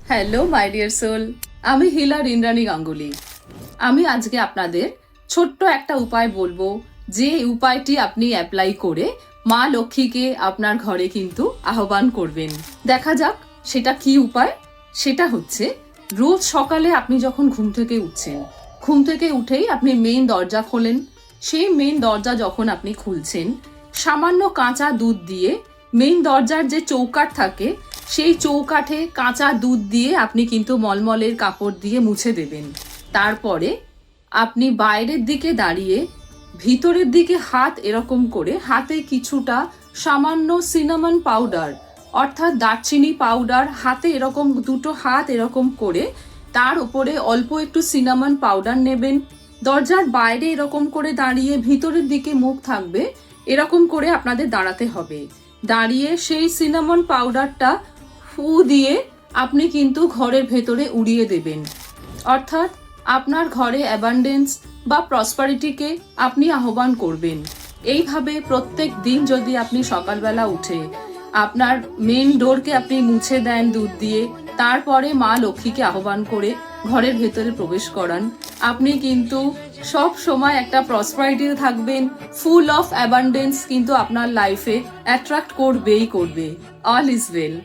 Hello my dear soul, আমি হিলা রিন্দ্রানী গাঙ্গুলি। আমি আজকে আপনাদের ছোট্ট একটা উপায় বলবো, যে উপায়টি আপনি অ্যাপ্লাই করে মা লক্ষ্মীকে আপনার ঘরে কিন্তু আহ্বান করবেন। দেখা যাক সেটা কি উপায়। সেটা হচ্ছে, রোজ সকালে আপনি যখন ঘুম থেকে উঠছেন, ঘুম থেকে উঠেই আপনি মেইন দরজা খোলেন। সেই মেইন দরজা যখন আপনি খুলছেন, সামান্য কাঁচা দুধ দিয়ে মেইন দরজার যে চৌকাঠ থাকে, সেই চৌকাঠে কাঁচা দুধ দিয়ে আপনি কিন্তু মলমলের কাপড় দিয়ে মুছে দেবেন। তারপরে আপনি বাইরের দিকে দাঁড়িয়ে ভিতরের দিকে হাত এরকম করে, হাতে কিছুটা সামান্য সিনামন পাউডার অর্থাৎ দারচিনি পাউডার, হাতে এরকম দুটো হাত এরকম করে তার উপরে অল্প একটু সিনামন পাউডার নেবেন। দরজার বাইরে এরকম করে দাঁড়িয়ে ভিতরের দিকে মুখ থাকবে, এরকম করে আপনাদের দাঁড়াতে হবে। দাঁড়িয়ে সেই সিনামন পাউডারটা ফু দিয়ে আপনি কিন্তু ঘরের ভেতরে উড়িয়ে দেবেন। অর্থাৎ আপনার ঘরে অ্যাবান্ডেন্স বা প্রসপারিটিকে আপনি আহ্বান করবেন। এইভাবে প্রত্যেক দিন যদি আপনি সকালবেলা উঠে আপনার মেন ডোরকে আপনি মুছে দেন দুধ দিয়ে, তারপরে মা লক্ষ্মীকে আহ্বান করে ঘরের ভেতরে প্রবেশ করান, আপনি কিন্তু সব সময় একটা প্রসপারিটিতে থাকবেন। ফুল অফ অ্যাবান্ডেন্স কিন্তু আপনার লাইফে অ্যাট্রাক্ট করবেই করবে। All is well.